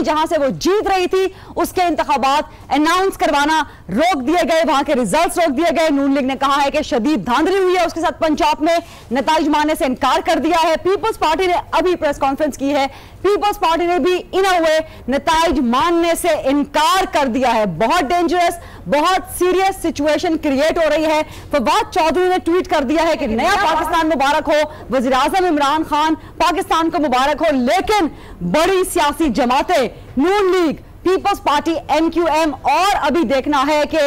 जहां से वो जीत रही थी उसके इंतखाबात अनाउंस करवाना रोक दिए गए, वहां के रिजल्ट्स रोक दिए गए। नून लीग ने कहा है कि शदीद धांधली हुई है उसके साथ, पंजाब में नताइज मानने से इनकार कर दिया है। पीपल्स पार्टी ने अभी प्रेस कॉन्फ्रेंस की है, पीपल्स पार्टी ने भी इन अ वे नताइज मानने से इनकार कर दिया है। बहुत डेंजरस, बहुत सीरियस सिचुएशन क्रिएट हो रही है। फवाद चौधरी ने ट्वीट कर दिया है कि नया पाकिस्तान मुबारक हो, वज़ीर आज़म इमरान खान पाकिस्तान को मुबारक हो, लेकिन बड़ी सियासी जमातें नून लीग, पीपल्स पार्टी, MQM और अभी देखना है कि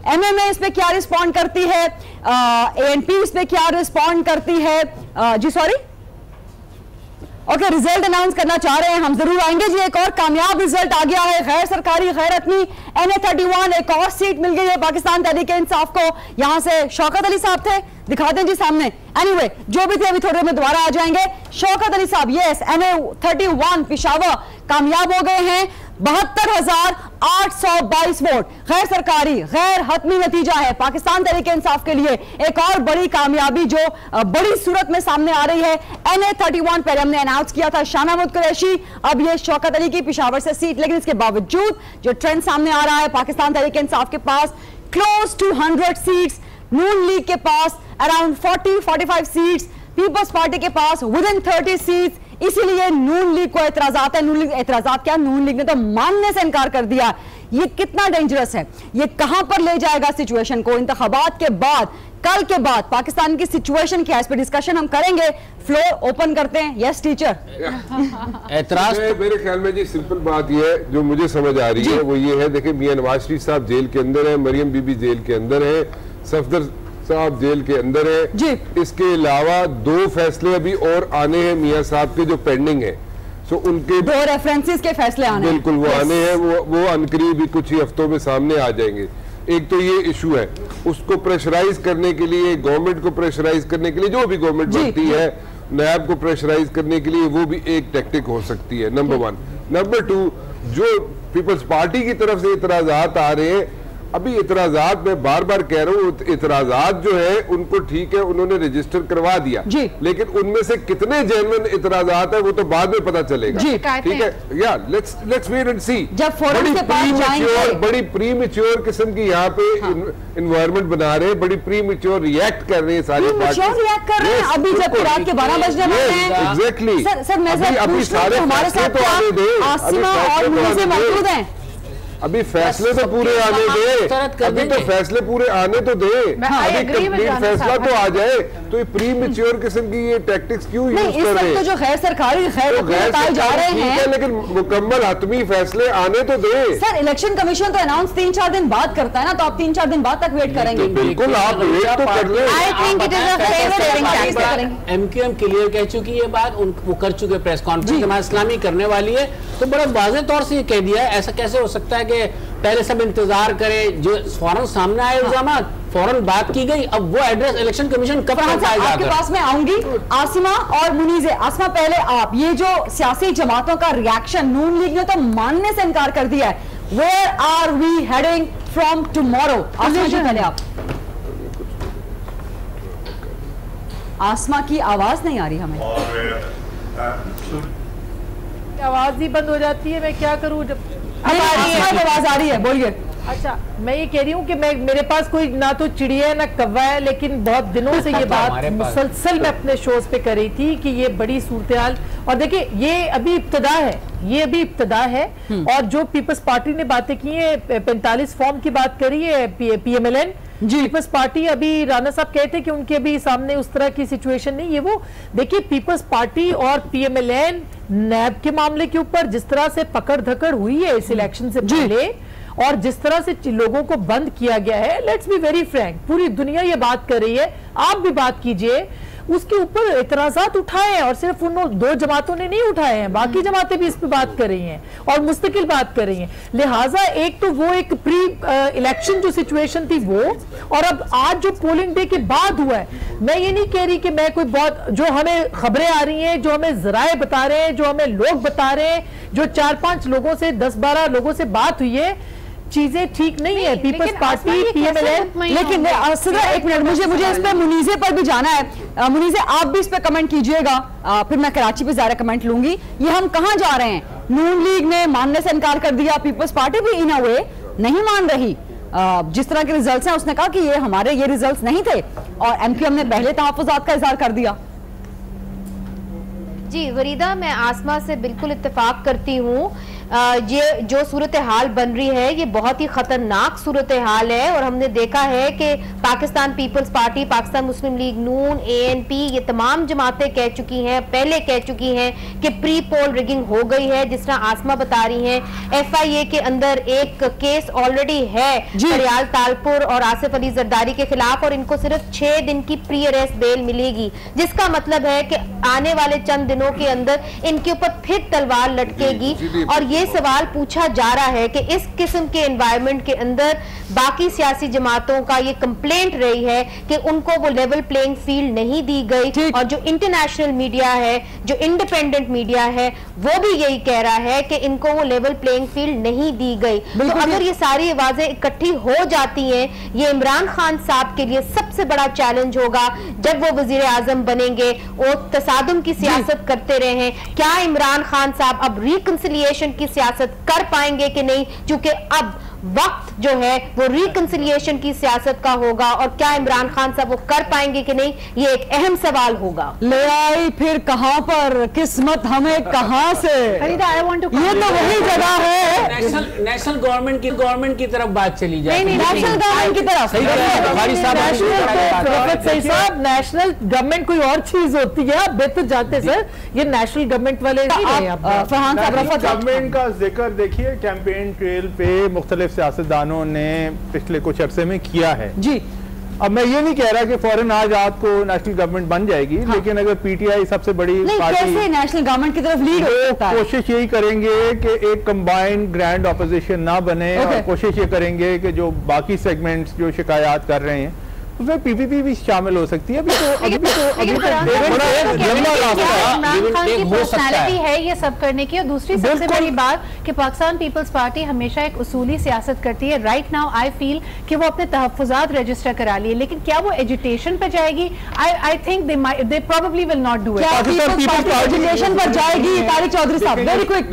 MMA इस पे क्या रिस्पॉन्ड करती है, ANP इस पे क्या रिस्पॉन्ड करती है। ओके, रिजल्ट अनाउंस करना चाह रहे हैं, हम जरूर आएंगे जी। एक और कामयाब रिजल्ट आ गया है, गैर सरकारी गैर हतमी NA31 एक और सीट मिल गई है पाकिस्तान तहरीक इंसाफ को। यहां से शौकत अली साहब थे, दिखा दें जी सामने। एनीवे, जो भी थे अभी थोड़ी देर में दोबारा आ जाएंगे। शौकत अली साहब, यस, NA31 पेशावर कामयाब हो गए हैं। 72,822 वोट, गैर सरकारी गैर हतमी नतीजा है पाकिस्तान तहरीक इंसाफ के लिए। एक और बड़ी कामयाबी जो बड़ी सूरत में सामने आ रही है। NA31 पहले हमने अनाउंस किया था शाह महमूद कुरैशी, अब ये शौकत अली की पेशावर से सीट, लेकिन इसके बावजूद जो ट्रेंड सामने आ रहा है, पाकिस्तान तहरीक इंसाफ के पास close to 100 seats, Noon league के पास अराउंड 40-45 सीट्स, पीपल्स पार्टी के पास विद इन 30 सीट्स। इसीलिए नून लीग को एतराजात है। नून लीग एतराजात क्या, नून लीग ने तो मानने से इनकार कर दिया। ये कितना डेंजरस है, ये कहां पर ले जाएगा सिचुएशन को। इंतखाबात के बाद, कल के बाद पाकिस्तान की सिचुएशन क्या है, इस पर डिस्कशन हम करेंगे। फ्लोर ओपन करते हैं। Yes teacher. एतराज मेरे ख्याल में जी सिंपल बात ये है जो मुझे समझ आ रही है, वो ये है, देखिए मियां नवाज शरीफ साहब जेल के अंदर है, मरियम बीबी जेल के अंदर है, सफदर साहब जेल के अंदर है। इसके अलावा 2 फैसले अभी और आने हैं मियां साहब के जो पेंडिंग है। सो उनके 2 रेफरेंसेस के फैसले आने, बिल्कुल वो आने हैं, वो अनकरीब कुछ ही हफ्तों में सामने आ जाएंगे। एक तो ये इशू है, उसको प्रेशराइज करने के लिए, गवर्नमेंट को प्रेशराइज करने के लिए, जो भी गवर्नमेंट बनती है, नैब को प्रेशराइज करने के लिए वो भी एक टैक्टिक हो सकती है, नंबर 1। नंबर 2, जो पीपल्स पार्टी की तरफ से इतराजात आ रहे हैं, अभी इतराजात मैं बार बार कह रहा हूँ, इतराजात जो है उनको ठीक है, उन्होंने रजिस्टर करवा दिया, लेकिन उनमें से कितने जेन्युइन इतराजात है वो तो बाद में पता चलेगा। ठीक है, या लेट्स वेट एंड सी। जब फोरम के पास जाएंगे, बड़ी प्रीमेच्योर किस्म की यहाँ पे एनवायरनमेंट बना रहे हैं, बड़ी प्रीमेच्योर रिएक्ट कर रहे हैं सारी पार्टी, अभी जब रात के 12 बजने वाले हैं। एग्जैक्टली, अभी सारे फैसले तो आने दे, अभी फैसले तो पूरे आने दे, अभी तो फैसले पूरे आने तो दे, अभी कंप्लीट फैसला तो आ जाए। तो ये प्रीमेच्योर किस्म की ये टैक्टिक्स क्यों यूज कर रहे हैं? तो जो गैर सरकारी जा रहे हैं, लेकिन मुकम्मल हतमी फैसले आने तो दे। सर, इलेक्शन कमीशन तो अनाउंस 3-4 दिन बाद करता है ना, तो आप 3-4 दिन बाद तक वेट करेंगे? बिल्कुल, आप वेट तो कर ले। MQM क्लियर कह चुकी है बात, वो कर चुके प्रेस कॉन्फ्रेंस जमात इस्लामी करने वाली है, तो बड़ा वाज़ेह तौर से ये कह दिया है। ऐसा कैसे हो सकता है कि पहले सब इंतजार करें, जो फौरन सामने आए इल्जामात, फौरन बात की गई, अब वो एड्रेस इलेक्शन कमीशन कब तक आएगा? आपके पास मैं आऊंगी, आसिमा और मुनीज़े। आसिमा, पहले आप, ये जो सियासी जमातों का रिएक्शन, नून लीग ने तो मानने से इनकार कर दिया है, where are we heading from tomorrow? Asima ji, पहले आप। आसमा की आवाज नहीं आ रही हमें, आवाज ही बंद हो जाती है, मैं क्या करूं? जब आवाज आ रही है, बोलिए। अच्छा, मैं ये कह रही हूँ कि मेरे पास कोई ना तो चिड़िया है ना कौवा है, लेकिन बहुत दिनों से ये बात मुसलसल मैं अपने शोज पे कर रही थी कि ये बड़ी सूरत हाल, और देखिए ये अभी इब्तदा है, ये अभी इब्तदा है। और जो पीपल्स पार्टी ने बातें की है, 45 फॉर्म की बात करी है, PMLN पीपल्स पार्टी, अभी राना साहब कहते हैं कि उनके अभी सामने उस तरह की सिचुएशन नहीं है। वो देखिए, पीपल्स पार्टी और PMLN नैब के मामले के ऊपर जिस तरह से पकड़ धकड़ हुई है इस इलेक्शन से पहले, और जिस तरह से लोगों को बंद किया गया है, लेट्स बी वेरी फ्रैंक, पूरी दुनिया ये बात कर रही है, आप भी बात कीजिए, उसके ऊपर इतराजात उठाए हैं, और सिर्फ उन 2 जमातों ने नहीं उठाए हैं, बाकी जमातें भी इस पे बात कर रही हैं और मुस्तकिल बात कर रही हैं। लिहाजा एक तो वो एक प्री इलेक्शन जो सिचुएशन थी वो, और अब आज जो पोलिंग डे के बाद हुआ है, मैं ये नहीं कह रही कि मैं कोई बहुत, जो हमें खबरें आ रही हैं, जो हमें जराए बता रहे हैं, जो हमें लोग बता रहे हैं, जो 4-5 लोगों से 10-12 लोगों से बात हुई है, चीजें ठीक नहीं है। पीपल्स पार्टी, PMLN, लेकिन एक मिनट, मुझे इस पे मुनीज़े पर भी जाना है। मुनीज़े, आप भी इस पे कमेंट कीजिएगा, फिर मैं कराची पे ज़्यादा कमेंट लूंगी। ये हम कहाँ जा रहे हैं? नून लीग ने मानने से इनकार कर दिया, पीपल्स पार्टी भी इन अ वे नहीं मान रही। जिस तरह के रिजल्ट्स हैं उसने कहा कि ये हमारे ये रिजल्ट्स नहीं थे और एमक्यूएम ने पहले तहफ्फुज़ात का इज़हार कर दिया। जी वरीदा, मैं आसमा से बिल्कुल इत्तेफाक करती हूँ। ये जो सूरत हाल बन रही है ये बहुत ही खतरनाक सूरत हाल है और हमने देखा है कि पाकिस्तान पीपल्स पार्टी, पाकिस्तान मुस्लिम लीग नून, ANP, ये तमाम जमातें कह चुकी हैं, पहले कह चुकी हैं कि प्री पोल रिगिंग हो गई है। जिस तरह आसमा बता रही हैं, FIA के अंदर एक केस ऑलरेडी है फरियाल तालपुर और आसिफ अली जरदारी के खिलाफ और इनको सिर्फ 6 दिन की प्री अरेस्ट बेल मिलेगी, जिसका मतलब है कि आने वाले चंद दिनों के अंदर इनके ऊपर फिर तलवार लटकेगी। और ये सवाल पूछा जा रहा है कि इस किस्म के एनवायरनमेंट के अंदर बाकी सियासी जमातों का ये कंप्लेंट रही है कि उनको वो लेवल प्लेइंग फील्ड नहीं दी गई और जो इंटरनेशनल मीडिया है, जो इंडिपेंडेंट मीडिया है, वो भी यही कह रहा है कि इनको वो लेवल प्लेइंग फील्ड नहीं दी गई। तो अगर ये सारी आवाजें इकट्ठी हो जाती हैं, ये इमरान खान साहब के लिए सबसे बड़ा चैलेंज होगा जब वो वजीर आजम बनेंगे। वो तसादुम की सियासत करते रहे हैं, क्या इमरान खान साहब अब रिकंसिलिएशन की सियासत कर पाएंगे कि नहीं, क्योंकि अब वक्त जो है वो रिकंसिलिएशन की सियासत का होगा और क्या इमरान खान साहब वो कर पाएंगे कि नहीं, ये एक अहम सवाल होगा। ले आई फिर कहां पर किस्मत हमें कहां से, ये तो वही जगह है। नेशनल गवर्नमेंट की तरफ बात चली जाए, नेशनल गवर्नमेंट की तरफ। सही साहब, नेशनल गवर्नमेंट कोई और चीज होती है, आप बेहतर जानते सर, ये नेशनल गवर्नमेंट वाले फरहान साहब गवर्नमेंट का जिक्र देखिए कैंपेन ट्रेल पे मुख्तलिफ सियासतदानों ने पिछले कुछ अरसे में किया है जी। अब मैं ये नहीं कह रहा कि फौरन आज रात को नेशनल गवर्नमेंट बन जाएगी, लेकिन अगर PTI सबसे बड़ी पार्टी नेशनल गवर्नमेंट की तरफ लीड होता है, कोशिश यही करेंगे कि एक कंबाइंड ग्रैंड ऑपोजिशन ना बने और कोशिश ये करेंगे कि जो बाकी सेगमेंट्स जो शिकायत कर रहे हैं उसमें PPP भी शामिल हो सकती है। अभी पर्सनैलिटी है ये सब करने की। और दूसरी सबसे बड़ी बात कि पाकिस्तान पीपल्स पार्टी हमेशा एक उसूली सियासत करती है। राइट नाउ आई फील कि वो अपने तहफ्फुज़ात रजिस्टर करा लिए, लेकिन क्या वो एजुटेशन पर जाएगी? I think they probably will not do it. Agitation पर जाएगी? तारिक चौधरी साहब वेरी क्विक।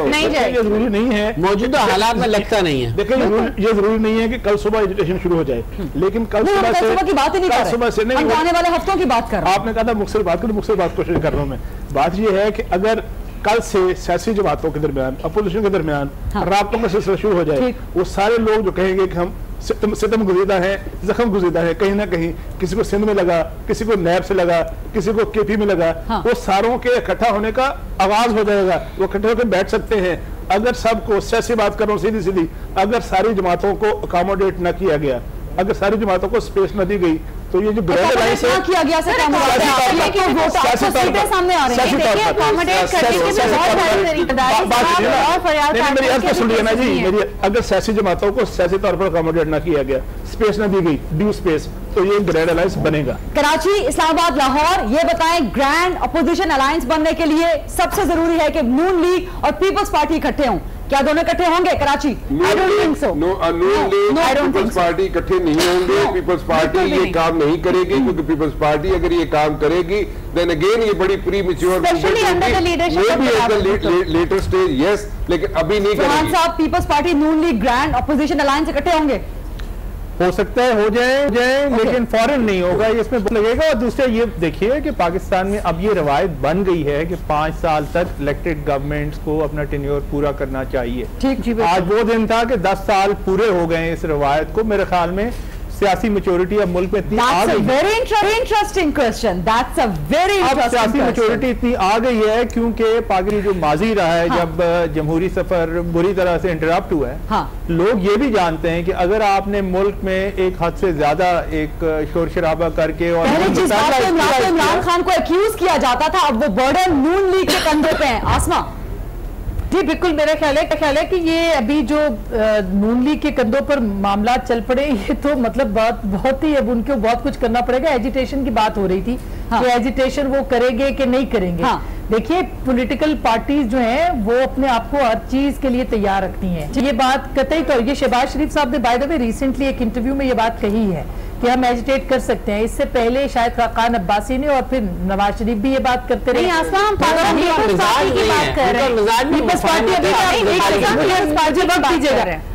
नहीं जाएगी, ये जरूरी नहीं है, मौजूदा हालात में लगता नहीं है। देखिए ये जरूरी नहीं है कि कल सुबह एजुटेशन शुरू हो जाए, लेकिन कल सुबह की बात ही नहीं कर रहे, सुबह से नहीं, आने वाले हफ्तों की बात कर रहे हैं। आपने कहा था मुख्तलिफ बात करो, मुख्तलिफ बात कोशिश कर रहा हूँ मैं। बात यह है कि अगर कल से सियासी जमातों के दरमियान, अपोजिशन के दरमियान राब्तों का सिलसिला शुरू हो जाए, वो सारे लोग जो कहेंगे कि हम सितम गुज़ीदा है, जख्म गुज़ीदा है, कहीं ना कहीं किसी को सिंध में लगा, किसी को नैब से लगा, किसी को KP में लगा, वो सारों के इकट्ठा होने का आवाज हो जाएगा, वो इकट्ठे होकर बैठ सकते हैं। अगर सबको सियासी बात कर रहा हूँ सीधी सीधी, अगर सारी जमातों को अकोमोडेट न किया गया, अगर सारी जमातों को स्पेस न दी गई, तो ये जो किया गया सामने आ रहे हैं। अगर सियासी जमातों को सियासी तौर पर अकोमोडेट न किया गया, स्पेस न दी गई, ड्यू स्पेस, तो ये ग्रैंड अलायंस बनेगा। कराची, इस्लामाबाद, लाहौर, ये बताएं ग्रैंड अपोजिशन अलायंस बनने के लिए सबसे जरूरी है कि नून लीग और पीपल्स पार्टी इकट्ठे हों। क्या दोनों इकट्ठे होंगे Karachi? I don't think so. Noon League Peoples Party इकट्ठे नहीं होंगे। पीपल्स पार्टी ये काम नहीं करेगी, क्योंकि पीपल्स पार्टी अगर ये काम करेगी देन अगेन ये बड़ी pre mature later stage, yes, लेकिन अभी नहीं करेगी। साहब, पीपल्स पार्टी नून लीग ग्रैंड अपोजिशन अलायंस इकट्ठे होंगे? हो सकता है हो जाए लेकिन फौरन नहीं होगा, ये इसमें लगेगा। और दूसरा ये देखिए कि पाकिस्तान में अब ये रवायत बन गई है कि 5 साल तक इलेक्टेड गवर्नमेंट्स को अपना टेन्योर पूरा करना चाहिए। ठीक, आज वो दिन था कि 10 साल पूरे हो गए इस रवायत को। मेरे ख्याल में सियासी मैच्योरिटी अब मुल्क में इतनी आ गई, interesting question, that's a very interesting सियासी मैच्योरिटी इतनी आ गई है क्योंकि पाकिस्तान जो माजी रहा है, जब जमहूरी सफर बुरी तरह से इंटरप्ट हुआ है, लोग ये भी जानते हैं कि अगर आपने मुल्क में एक हद से ज्यादा एक शोर शराबा करके और इमरान खान को एक्यूज किया जाता था, अब वो बर्डन नून लीग के कंधों पे है। आसमा जी बिल्कुल, मेरा ख्याल है कि ये अभी जो नून लीग के कंधों पर मामला चल पड़े, ये तो मतलब बहुत ही अब उनको बहुत कुछ करना पड़ेगा। एजिटेशन की बात हो रही थी कि एजिटेशन वो करेंगे कि नहीं करेंगे। देखिए पॉलिटिकल पार्टीज जो हैं वो अपने आप को हर चीज के लिए तैयार रखती हैं। ये बात कतई तो ये शहबाज शरीफ साहब ने बाय द वे रिसेंटली एक इंटरव्यू में ये बात कही है कि हम एजिटेट कर सकते हैं। इससे पहले शायद खाकान अब्बासी ने और फिर नवाज शरीफ भी ये बात करते रहे।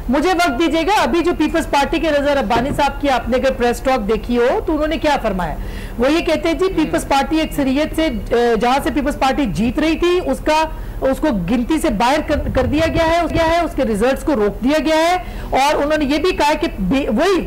मुझे वक्त दीजिएगा। अभी जो पीपल्स पार्टी के रजा रब्बानी साहब की आपने अगर प्रेस टॉक देखी हो तो उन्होंने क्या फरमाया, वो ये कहते हैं जी पीपल्स पार्टी अक्सरियत से जहां से पीपल्स पार्टी जीत रही थी उसको गिनती से बाहर कर दिया गया है, उसके रिजल्ट्स को रोक दिया गया है। और उन्होंने ये भी कहा कि वही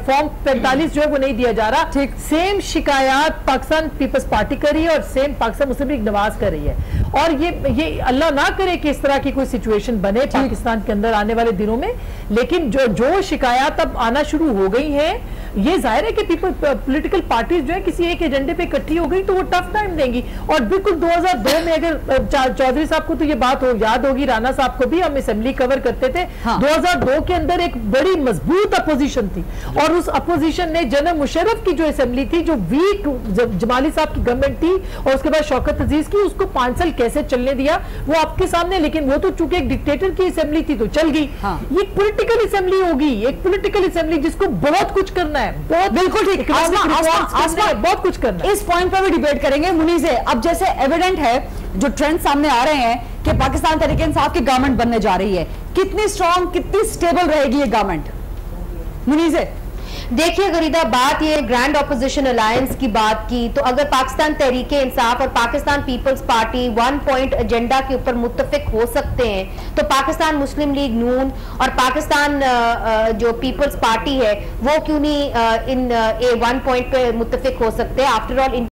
फॉर्म 45 जो है वो नहीं दिया जा रहा। ठीक सेम शिकायत पाकिस्तान पीपल्स पार्टी कर रही है और सेम पाकिस्तान मुस्लिम लीग नवाज कर रही है। और ये अल्लाह ना करे कि इस तरह की कोई सिचुएशन बने पाकिस्तान के अंदर आने वाले दिनों में, लेकिन जो शिकायत अब आना शुरू हो गई है, ये जाहिर है कि पॉलिटिकल पार्टीज जो है किसी एक एजेंडे पे इकट्ठी हो गई तो वो टफ टाइम देंगी। और बिल्कुल 2002 में अगर चौधरी साहब को तो ये बात याद होगी, राणा साहब को भी, हम असेंबली कवर करते थे। 2002 के अंदर एक बड़ी मजबूत अपोजिशन थी और उस अपोजिशन ने जनरल मुशर्रफ की जो असेंबली थी, जो वीक जमाली साहब की गवर्नमेंट थी और उसके बाद शौकत अजीज की, उसको 5 साल कैसे चलने दिया वो आपके सामने। लेकिन वो तो चूंकि एक डिक्टेटर की असेंबली थी तो चल गई। ये पॉलिटिकल असेंबली होगी, एक पॉलिटिकल असेंबली जिसको बहुत कुछ करना है, बिल्कुल ठीक, बहुत कुछ करना है। इस पॉइंट पर भी डिबेट करेंगे मुनीर से। अब जैसे एविडेंट है, जो ट्रेंड सामने आ रहे हैं कि पाकिस्तान तहरीक इंसाफ की गवर्नमेंट बनने जा रही है, कितनी स्ट्रॉन्ग, कितनी स्टेबल रहेगी ये गवर्नमेंट? मुनीर से देखिए गरीदा, बात ये ग्रैंड ऑपोजिशन अलायंस की बात की, तो अगर पाकिस्तान तहरीक इंसाफ और Pakistan Peoples Party 1 point agenda के ऊपर मुत्तफिक हो सकते हैं तो पाकिस्तान मुस्लिम लीग नून और पाकिस्तान जो पीपल्स पार्टी है वो क्यों नहीं इन 1 पॉइंट पे मुत्तफिक हो सकते? After all